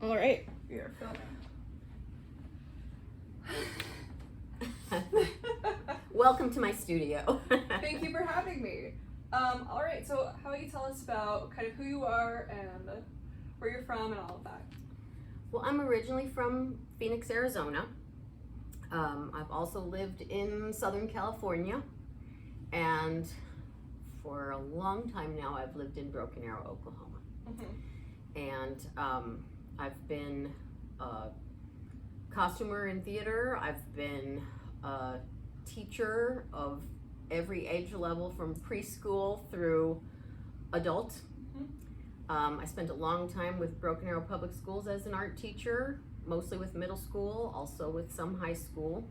All right, we are filming. Welcome to my studio. Thank you for having me. All right, so how about you tell us about kind of who you are and where you're from and all of that? Well, I'm originally from Phoenix, Arizona. I've also lived in Southern California, and for a long time now I've lived in Broken Arrow, Oklahoma. And I've been a costumer in theater. I've been a teacher of every age level from preschool through adult. I spent a long time with Broken Arrow Public Schools as an art teacher, mostly with middle school, also with some high school.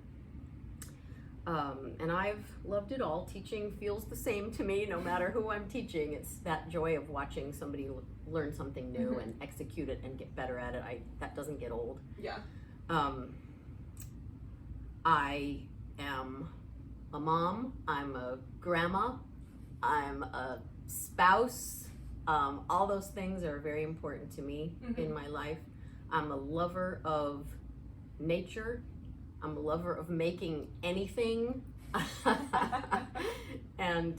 And I've loved it all. Teaching feels the same to me no matter who I'm teaching. It's that joy of watching somebody learn something new and execute it and get better at it. That doesn't get old. Yeah. I am a mom, I'm a grandma, I'm a spouse. All those things are very important to me in my life. I'm a lover of nature. I'm a lover of making anything. And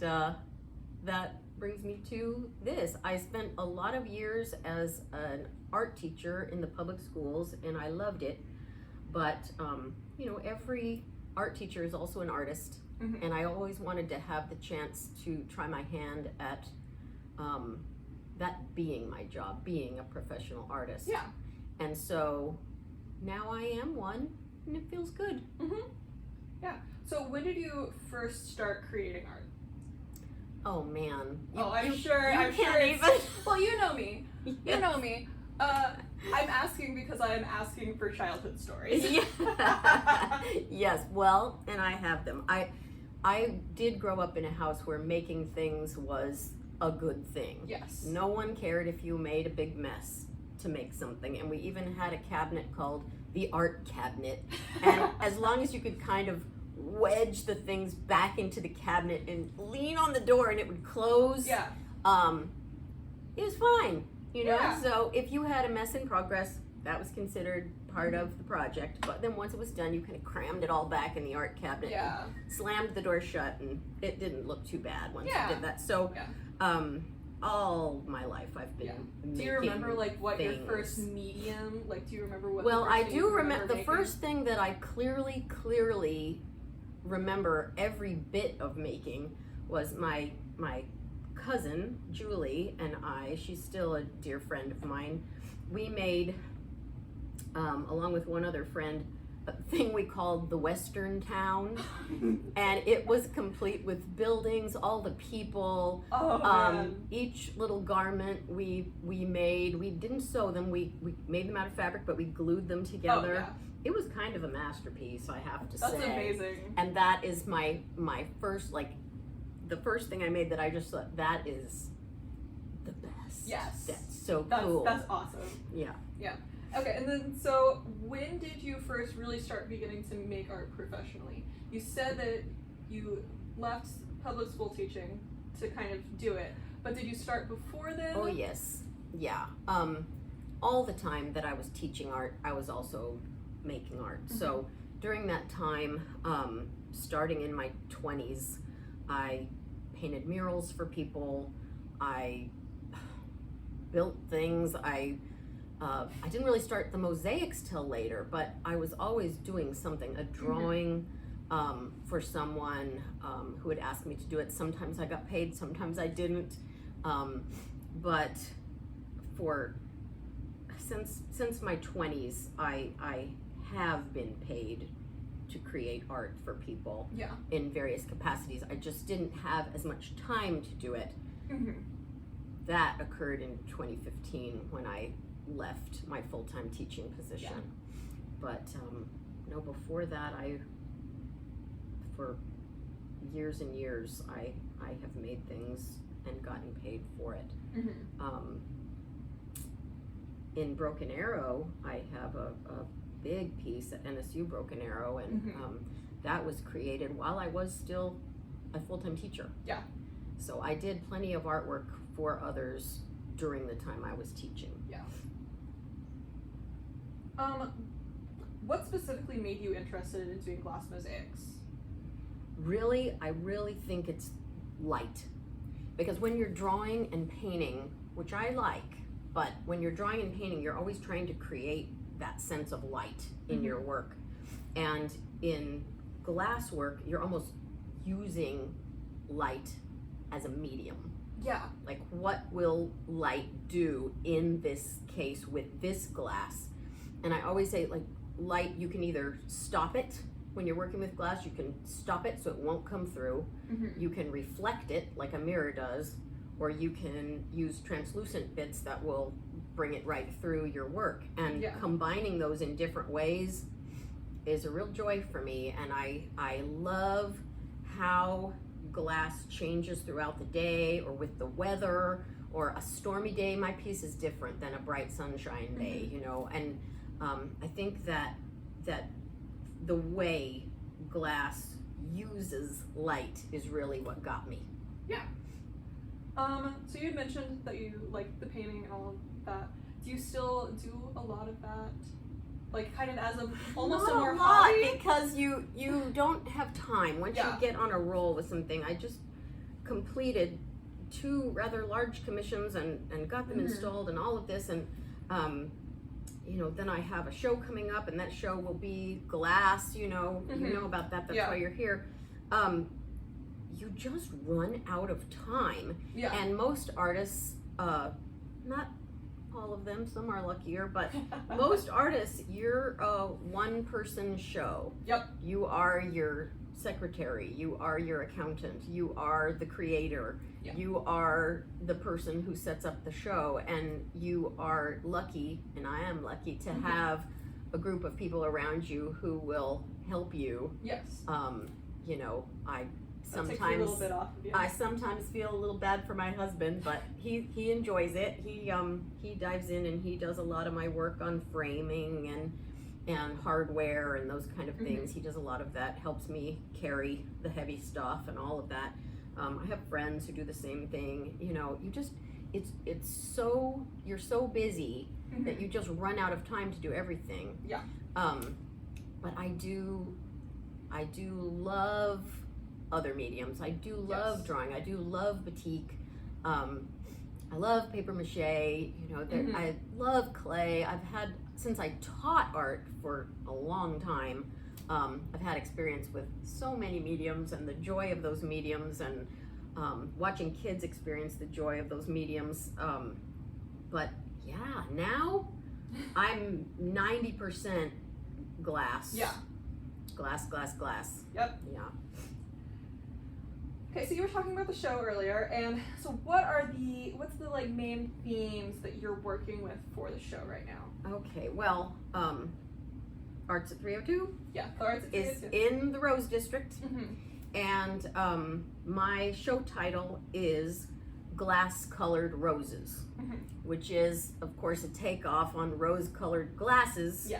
that brings me to this. I spent a lot of years as an art teacher in the public schools, and I loved it. But, you know, every art teacher is also an artist. And I always wanted to have the chance to try my hand at that being my job, being a professional artist. Yeah. And so now I am one, and it feels good. Yeah. So when did you first start creating art? Oh man. I'm sure. Well, you know me. Yes. You know me. I'm asking because I'm asking for childhood stories. Yes, well, and I have them. I did grow up in a house where making things was a good thing. Yes. No one cared if you made a big mess to make something, and we even had a cabinet called the art cabinet. And as long as you could kind of wedge the things back into the cabinet and lean on the door and it would close, Yeah. it was fine, you know? Yeah. So if you had a mess in progress, that was considered part of the project. But then once it was done, you kind of crammed it all back in the art cabinet, Yeah. slammed the door shut, and it didn't look too bad once Yeah. you did that. So all my life I've been making. Do you remember like what things. your first medium? Like, do you remember what? Well, the first I thing do you remember the making? first thing that I clearly remember every bit of making was my cousin Julie and I. She's still a dear friend of mine. We made, along with one other friend, a thing we called the Western Town, and it was complete with buildings, all the people, each little garment we made. We didn't sew them, we made them out of fabric, but we glued them together. Oh, yeah. It was kind of a masterpiece, I have to say. That's amazing. And that is my first, like, the first thing I made that I just thought, that is the best. Yes. That's so cool. That's awesome. Yeah. Yeah. Okay, and then so when did you first really start beginning to make art professionally? You said that you left public school teaching to kind of do it, but did you start before then? Oh yes, yeah. All the time that I was teaching art, I was also making art. So during that time, starting in my 20s, I painted murals for people. I built things. I didn't really start the mosaics till later, but I was always doing something, a drawing for someone who would ask me to do it. Sometimes I got paid, sometimes I didn't. But since my 20s, I have been paid to create art for people in various capacities. I just didn't have as much time to do it. That occurred in 2015 when I left my full-time teaching position. But no, before that, for years and years, I have made things and gotten paid for it. In Broken Arrow, I have a big piece at NSU Broken Arrow, and that was created while I was still a full-time teacher. Yeah. So I did plenty of artwork for others during the time I was teaching. Yeah. What specifically made you interested in doing glass mosaics? Really, I really think it's light. Because when you're drawing and painting, which I like, but when you're drawing and painting, you're always trying to create that sense of light in your work. And in glass work, you're almost using light as a medium. Yeah. Like, what will light do in this case with this glass? And I always say, like, light, you can either stop it when you're working with glass, you can stop it so it won't come through. You can reflect it like a mirror does, or you can use translucent bits that will bring it right through your work. And combining those in different ways is a real joy for me. And I love how glass changes throughout the day or with the weather, or a stormy day. My piece is different than a bright sunshine day, you know. And I think that the way glass uses light is really what got me. Yeah. So you had mentioned that you like the painting and all of that. Do you still do a lot of that? Like, kind of as almost Not a more a lot, hobby? because you don't have time. Once you get on a roll with something, I just completed 2 rather large commissions and got them installed and all of this, and you know, then I have a show coming up, and that show will be glass, you know, you know about that, that's why you're here. You just run out of time. And most artists, not all of them, some are luckier, but most artists, you're a one-person show. You are your secretary, you are your accountant, you are the creator, you are the person who sets up the show, and you are lucky, and I am lucky, to have a group of people around you who will help you. You know, sometimes a little bit off of you. I sometimes feel a little bad for my husband, but he enjoys it. He dives in and he does a lot of my work on framing and hardware and those kind of things. He does a lot of that, helps me carry the heavy stuff and all of that. I have friends who do the same thing. You know, you just you're so busy that you just run out of time to do everything. But I do love other mediums. I do love drawing. I do love batik. I love paper mache. You know, I love clay. Since I taught art for a long time, I've had experience with so many mediums and the joy of those mediums, and watching kids experience the joy of those mediums. But yeah, now I'm 90% glass. Glass. Yeah. Okay, so you were talking about the show earlier, and so what's the like main themes that you're working with for the show right now? Okay, well, Arts at 302 the Arts at 302 is in the Rose District, and my show title is Glass Colored Roses, which is, of course, a takeoff on rose-colored glasses.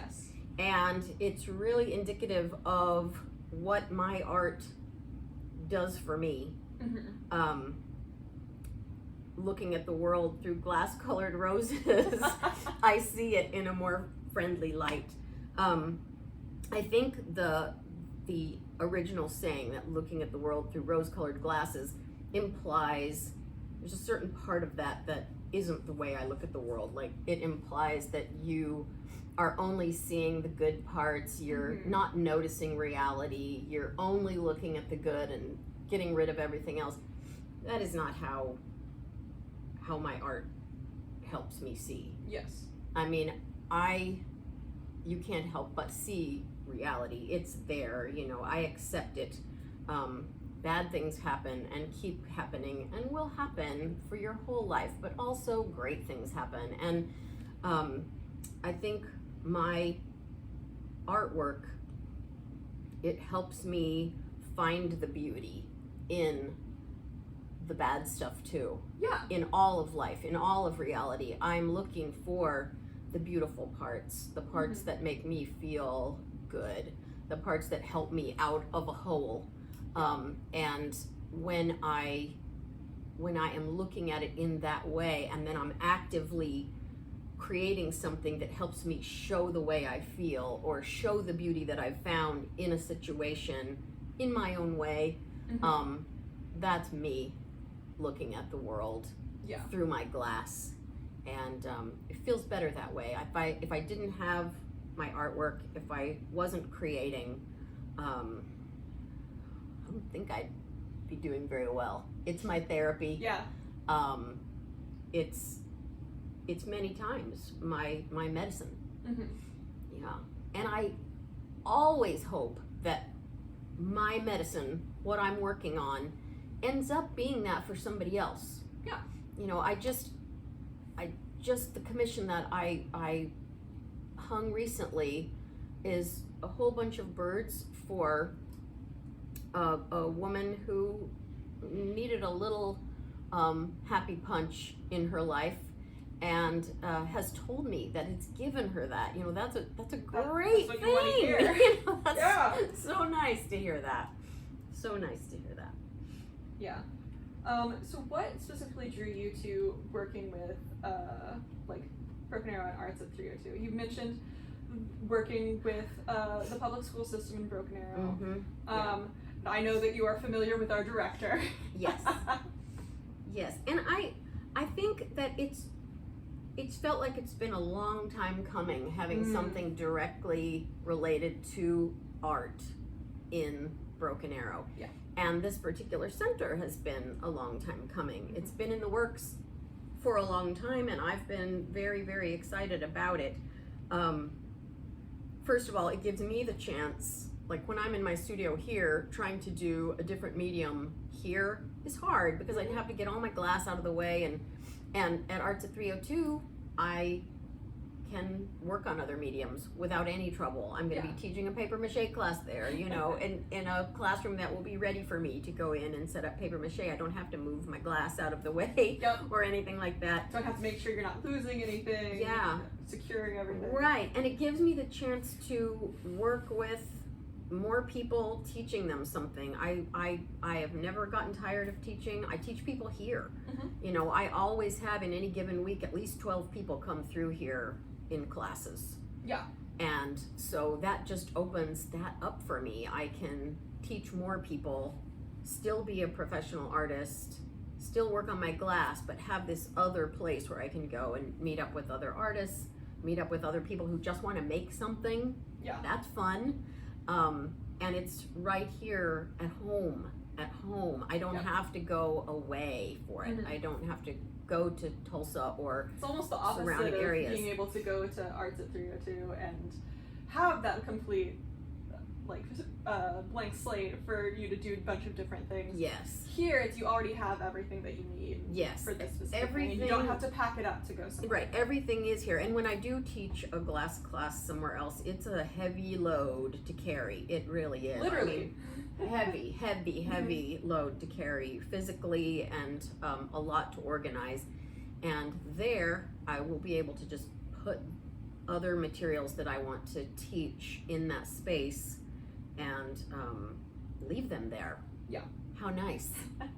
And it's really indicative of what my art does for me. Looking at the world through glass-colored roses, I see it in a more friendly light. I think the original saying that looking at the world through rose-colored glasses implies there's a certain part of that isn't the way I look at the world. Like, it implies that you are only seeing the good parts, you're not noticing reality, you're only looking at the good and getting rid of everything else. That is not how my art helps me see. I mean, you can't help but see reality. It's there, you know, I accept it. Bad things happen and keep happening and will happen for your whole life, but also great things happen. And I think my artwork, it helps me find the beauty in the bad stuff too. In all of life, in all of reality, I'm looking for the beautiful parts, the parts that make me feel good, the parts that help me out of a hole. And when I am looking at it in that way, and then I'm actively creating something that helps me show the way I feel or show the beauty that I've found in a situation in my own way. That's me looking at the world through my glass, and it feels better that way. If I didn't have my artwork, if I wasn't creating, I don't think I'd be doing very well. It's my therapy. Yeah. It's many times my medicine. Yeah. And I always hope that my medicine, what I'm working on, ends up being that for somebody else. Yeah. You know, the commission that I hung recently is a whole bunch of birds for a woman who needed a little happy punch in her life, and has told me that it's given her that. You know, that's a great that's what thing. You want to hear. You know, that's so nice to hear that. So nice to hear that. Yeah. So what specifically drew you to working with like Broken Arrow and Arts at 302? You mentioned working with the public school system in Broken Arrow. I know that you are familiar with our director. Yes. Yes, and I think that it's felt like it's been a long time coming, having something directly related to art in Broken Arrow. Yeah. And this particular center has been a long time coming. It's been in the works for a long time, and I've been very, very excited about it. First of all, it gives me the chance, like when I'm in my studio here, trying to do a different medium here is hard because I'd have to get all my glass out of the way, and at Arts at 302, I can work on other mediums without any trouble. I'm going to be teaching a paper mache class there, you know, in a classroom that will be ready for me to go in and set up paper mache. I don't have to move my glass out of the way or anything like that. Don't have to make sure you're not losing anything. Yeah. Securing everything. Right, and it gives me the chance to work with more people, teaching them something. I have never gotten tired of teaching. I teach people here. You know, I always have in any given week at least 12 people come through here in classes. Yeah. And so that just opens that up for me. I can teach more people, still be a professional artist, still work on my glass, but have this other place where I can go and meet up with other artists, meet up with other people who just want to make something. Yeah. That's fun. And it's right here at home. I don't have to go away for it. I don't have to go to Tulsa or it's almost the opposite surrounding of areas. being able to go to Arts at 302 and have that complete like blank slate for you to do a bunch of different things. Yes. Here, it's you already have everything that you need. Yes. For this specific thing. And you don't have to pack it up to go somewhere. Right. Everything is here. And when I do teach a glass class somewhere else, it's a heavy load to carry. It really is. Literally. I mean, heavy load to carry physically, and a lot to organize. And there, I will be able to just put other materials that I want to teach in that space and leave them there. Yeah. How nice.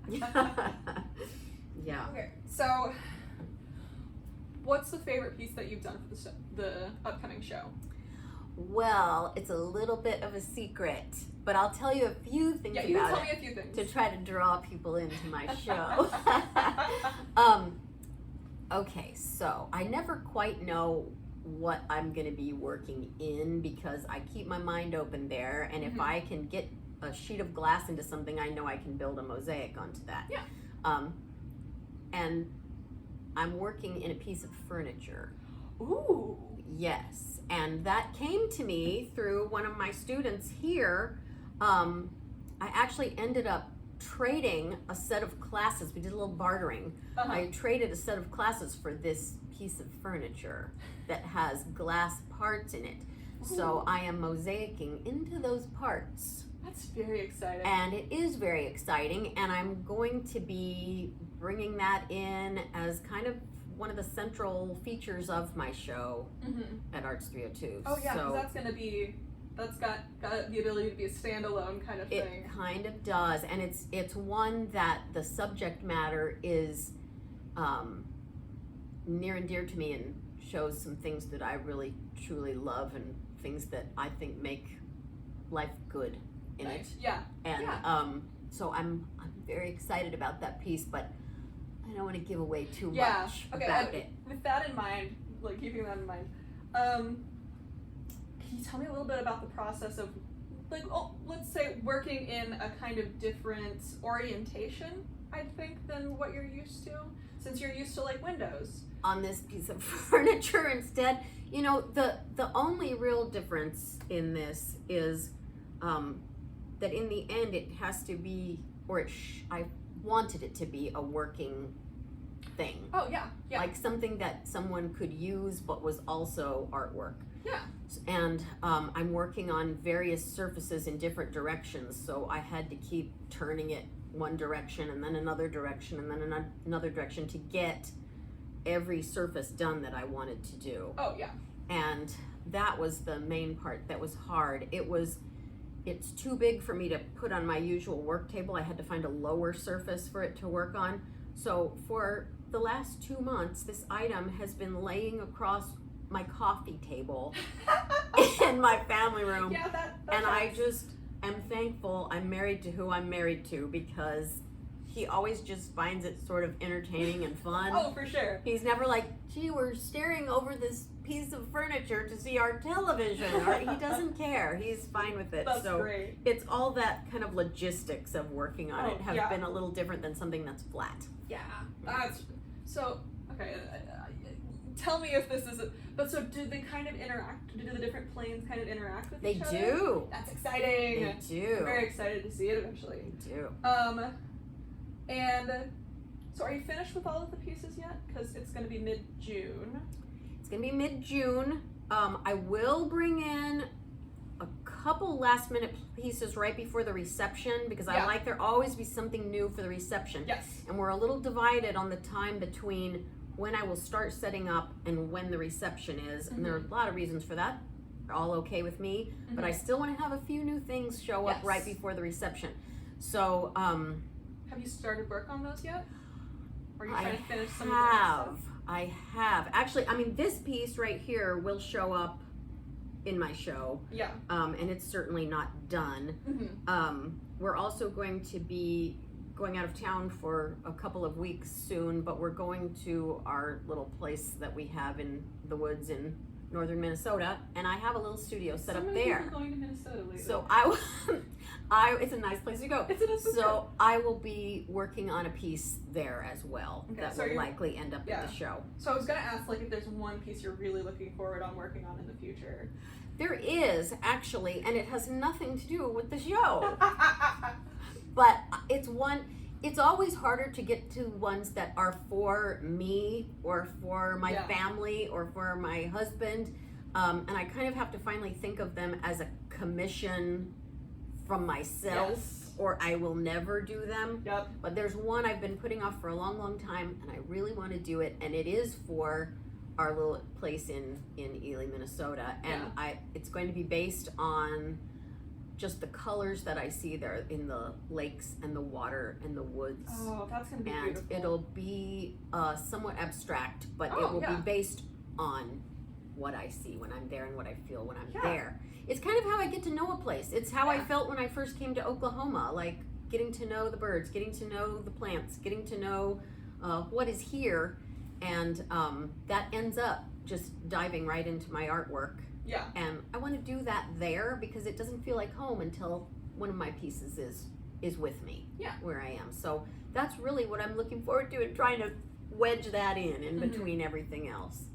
Yeah. Okay, so what's the favorite piece that you've done for the upcoming show? Well, it's a little bit of a secret, but I'll tell you a few things Yeah, you can about tell me it a few things. to try to draw people into my show. Okay, so I never quite know what I'm going to be working in because I keep my mind open there, and if I can get a sheet of glass into something, I know I can build a mosaic onto that. Yeah. And I'm working in a piece of furniture. Ooh. Yes, and that came to me through one of my students here. I actually ended up trading a set of classes. We did a little bartering. I traded a set of classes for this piece of furniture that has glass parts in it. Ooh. So I am mosaicing into those parts. That's very exciting. And it is very exciting, and I'm going to be bringing that in as kind of one of the central features of my show at Arts 302. Oh yeah, so because that's got the ability to be a standalone kind of thing. It kind of does, and it's one that the subject matter is near and dear to me and shows some things that I really truly love and things that I think make life good in it. Yeah. And Yeah. So I'm very excited about that piece, but I don't want to give away too Yeah. much Okay. about it. With that in mind, like keeping that in mind, can you tell me a little bit about the process of, like, let's say working in a kind of different orientation, I think, than what you're used to, since you're used to like windows. On this piece of furniture instead, you know, the only real difference in this is that in the end it has to be, or I wanted it to be a working thing. Oh yeah, yeah. Like something that someone could use but was also artwork. Yeah. And I'm working on various surfaces in different directions, so I had to keep turning it one direction and then another direction and then another direction to get every surface done that I wanted to do. Oh yeah. And that was the main part that was hard. It's too big for me to put on my usual work table. I had to find a lower surface for it to work on. So for the last 2 months, this item has been laying across my coffee table in my family room. Yeah, that and I counts. just am thankful I'm married to who I'm married to, because he always just finds it sort of entertaining and fun. Oh, for sure. He's never like, gee, we're staring over this piece of furniture to see our television. Or he doesn't care. He's fine with it. That's so great. it's all that kind of logistics of working on it have yeah. been a little different than something that's flat. Yeah, that's so. Okay, tell me if this is. But so, do they kind of interact? Do the different planes kind of interact with They each other? do. That's exciting. They do. I'm very excited to see it eventually. They do. And so are you finished with all of the pieces yet? Because it's going to be mid-June. It's gonna be mid-June. I will bring in a couple last-minute pieces right before the reception, because I Yeah. like there always be something new for the reception. Yes. And we're a little divided on the time between when I will start setting up and when the reception is, and there are a lot of reasons for that. They're all okay with me, but I still want to have a few new things show up Yes. right before the reception. So Have you started work on those yet? Or are you I trying to finish some of the other stuff? I have. Actually, I mean, this piece right here will show up in my show, Yeah. and it's certainly not done. Mm-hmm. We're also going to be going out of town for a couple of weeks soon, but we're going to our little place that we have in the woods in northern Minnesota, and I have a little studio set up Many there. people going to Minnesota lately. So it's a nice place to go. It's a nice place to go. So I will be working on a piece there as well Okay, that so will you're- likely end up in yeah. the show. So I was gonna ask, like, if there's one piece you're really looking forward on working on in the future. There is actually, and it has nothing to do with the show, but it's always harder to get to ones that are for me or for my Yeah. family or for my husband, and I kind of have to finally think of them as a commission from myself, Yes. or I will never do them. Yep. But there's one I've been putting off for a long, long time, and I really want to do it, and it is for our little place in Ely, Minnesota, and it's going to be based on just the colors that I see there in the lakes and the water and the woods. Oh, that's gonna be And beautiful. it'll be somewhat abstract, but it Oh, will yeah. be based on what I see when I'm there and what I feel when I'm Yeah. there. It's kind of how I get to know a place. It's how I Yeah. felt when I first came to Oklahoma, like getting to know the birds, getting to know the plants, getting to know what is here, and that ends up just diving right into my artwork. Yeah. And I want to do that there because it doesn't feel like home until one of my pieces is with me, Yeah. where I am. So that's really what I'm looking forward to, and trying to wedge that in between everything else.